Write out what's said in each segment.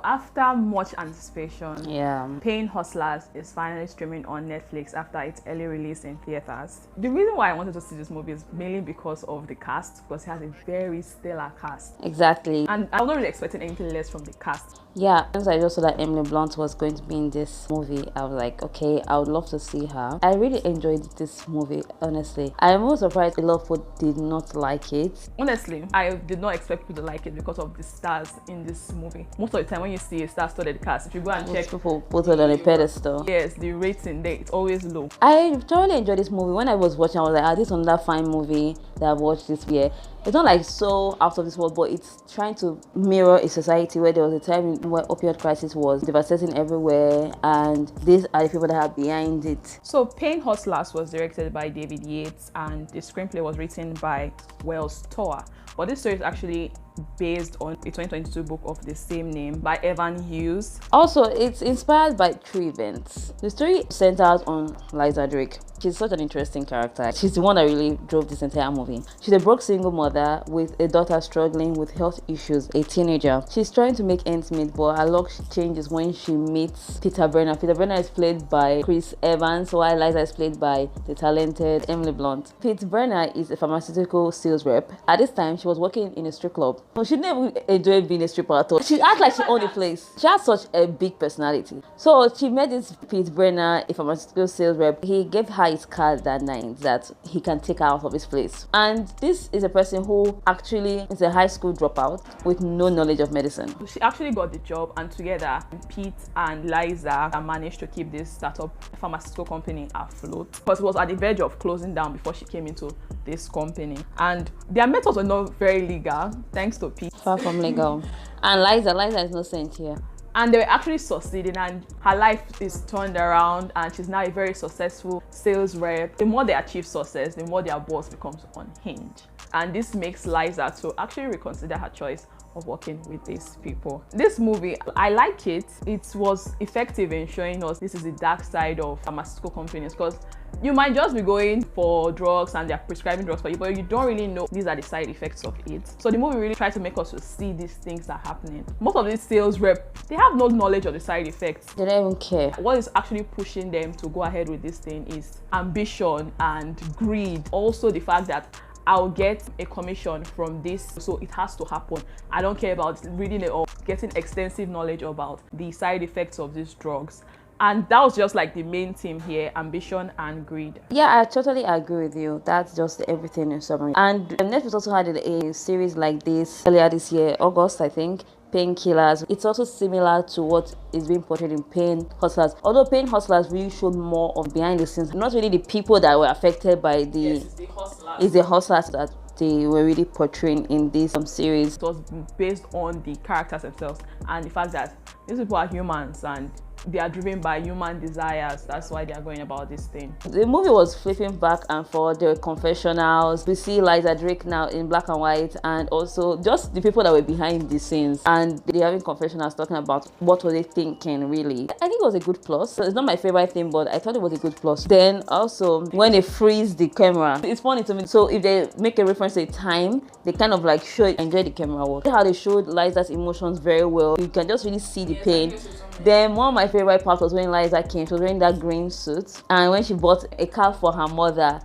after much anticipation, Yeah. Paying Hustlers is finally streaming on Netflix after its early release in theaters. The reason why I wanted to see this movie is mainly because of the cast, because it has a very stellar cast. Exactly. And I was not really expecting anything less from the cast. Yeah, since I just saw that Emily Blunt was going to be in this movie, I was like, okay, I would love to see her. I really enjoyed this movie, honestly. I'm most surprised a lot of people did not like it. Honestly, I did not expect people to like it because of the stars in this movie. Most of the time when you see a star-studded cast, if you go and check, People put it on a pedestal. yes, the rating there, it's always low. I thoroughly enjoyed this movie. When I was watching, I was like, this is another fine movie that I've watched this year. It's not like so out of this world, but it's trying to mirror a society where there was a time where opioid crisis was devastating everywhere, and these are the people that are behind it. So Paying Hustlers was directed by David Yates and the screenplay was written by Wells Tower. But this story is actually based on a 2022 book of the same name by Evan Hughes. Also, it's inspired by true events. The story centers on Liza Drake. She's such an interesting character. She's the one that really drove this entire movie. She's a broke single mother with a daughter struggling with health issues, a teenager. She's trying to make ends meet, but her luck changes when she meets Peter Brenner. Peter Brenner is played by Chris Evans, while Liza is played by the talented Emily Blunt. Pete Brenner is a pharmaceutical sales rep. At this time, she was working in a strip club. She didn't even enjoy being a stripper at all. She acted like she owned the place. She has such a big personality. So she met this Pete Brenner, a pharmaceutical sales rep. He gave her his card that night that he can take her out of his place. And this is a person who actually is a high school dropout with no knowledge of medicine. She actually got the job, and together Pete and Liza managed to keep this startup pharmaceutical company afloat, because it was at the verge of closing down before she came into this company. And their methods were not very legal, thanks to Pete. Far from legal. And Liza is no saint here. And they were actually succeeding, and her life is turned around and she's now a very successful sales rep. The more they achieve success, the more their boss becomes unhinged. And this makes Liza to actually reconsider her choice of working with these people. This movie, I like it. It was effective in showing us this is the dark side of pharmaceutical companies, because you might just be going for drugs and they're prescribing drugs for you, but you don't really know these are the side effects of it. So the movie really tried to make us to see these things that are happening. Most of these sales reps, they have no knowledge of the side effects. They don't even care. What is actually pushing them to go ahead with this thing is ambition and greed. Also the fact that I'll get a commission from this, so it has to happen. I don't care about reading it or getting extensive knowledge about the side effects of these drugs. And that was just like the main theme here, ambition and greed. Yeah, I totally agree with you. That's just everything in summary. And Netflix also had a series like this earlier this year, August, I think, Painkillers. It's also similar to what is being portrayed in Paying Hustlers. Although Paying Hustlers really showed more of behind the scenes, not really the people that were affected by the... Yes, it's the hustlers. It's the hustlers that they were really portraying in this series. It was based on the characters themselves and the fact that these people are humans and they are driven by human desires. That's why they are going about this thing. The movie was flipping back and forth. There were confessionals. We see Liza Drake now in black and white, and also just the people that were behind the scenes, and they're having confessionals talking about what were they thinking really. I think it was a good plus. It's not my favorite thing, but I thought it was a good plus. Then also when they freeze the camera, it's funny to me. So if they make a reference to a time, they kind of like enjoy the camera work. How they showed Liza's emotions very well. You can just really see the pain. Then one of my favorite parts was when Liza came. She was wearing that green suit, and when she bought a car for her mother,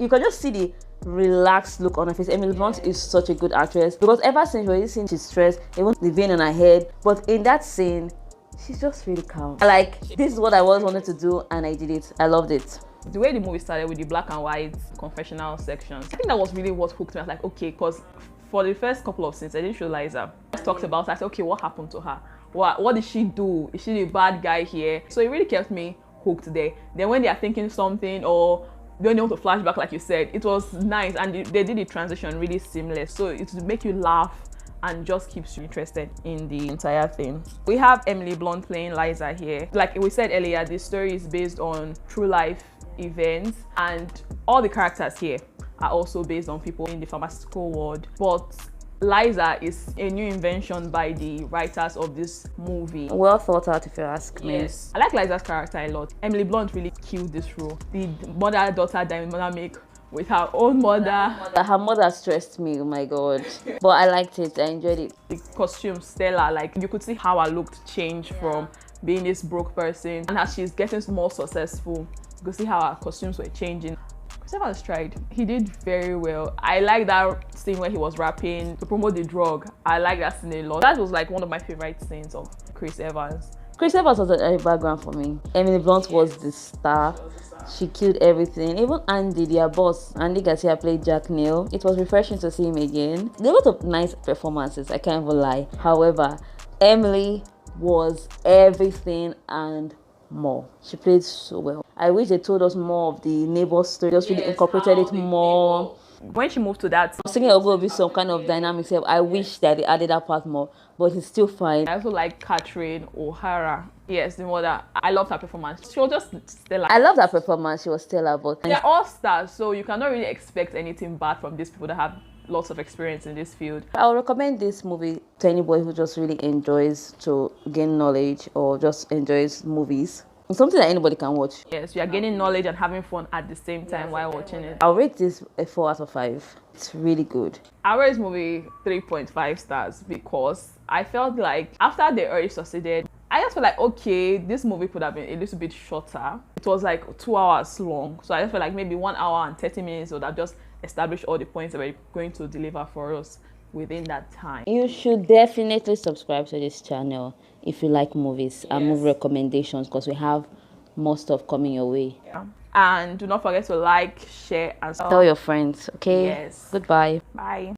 you can just see the relaxed look on her face. Emily Blunt is such a good actress, because ever since we seen she's stressed, even the vein on her head, but in that scene, she's just really calm. Like, this is what I always wanted to do, and I did it. I loved it. The way the movie started with the black and white confessional sections, I think that was really what hooked me. I was like, okay, because for the first couple of scenes, I didn't show Liza. I talked about it. I said, okay, what happened to her? What did she do? Is she the bad guy here? So it really kept me hooked there. Then when they are thinking something, or when they want to flashback, like you said, it was nice, and they did the transition really seamless. So it would make you laugh and just keeps you interested in the entire thing. We have Emily Blunt playing Liza here. Like we said earlier, this story is based on true life events, and all the characters here are also based on people in the pharmaceutical world. But Liza is a new invention by the writers of this movie. Well thought out, if you ask me. Yes, I like Liza's character a lot. Emily Blunt really killed this role. The mother-daughter dynamic with her own mother. Her mother stressed me, oh my god. But I liked it, I enjoyed it. The costume, Stella, like you could see how her look changed from being this broke person, and as she's getting more successful, you could see how her costumes were changing. Chris Evans tried. He did very well. I like that scene where he was rapping to promote the drug. I like that scene a lot. That was like one of my favorite scenes of Chris Evans. Chris Evans was a background for me. Emily Blunt was the star. She killed everything. Even Andy, their boss, Andy Garcia played Jack Neal. It was refreshing to see him again. There were a lot of nice performances, I can't even lie. However, Emily was everything and more. She played so well. I wish they told us more of the neighbor story, just really incorporated it more. When she moved to that, I was thinking there will be some kind of dynamics here. I wish that they added that part more, but it's still fine. I also like Catherine O'Hara. Yes, the mother. I loved her performance. She was just stellar. I loved her performance. She was stellar, but they're all stars, so you cannot really expect anything bad from these people that have lots of experience in this field. I would recommend this movie to anybody who just really enjoys to gain knowledge or just enjoys movies. It's something that anybody can watch. Yes, you are gaining knowledge and having fun at the same time while watching it. I'll rate this a 4 out of 5. It's really good. I rate this movie 3.5 stars because I felt like after they already succeeded, I just felt like, okay, this movie could have been a little bit shorter. It was like 2 hours long. So I just felt like maybe 1 hour and 30 minutes would have just established all the points that we're going to deliver for us within that time. You should definitely subscribe to this channel if you like movies and movie recommendations, because we have more stuff coming your way. Yeah. And do not forget to like, share, and tell your friends, okay? Yes. Goodbye. Bye.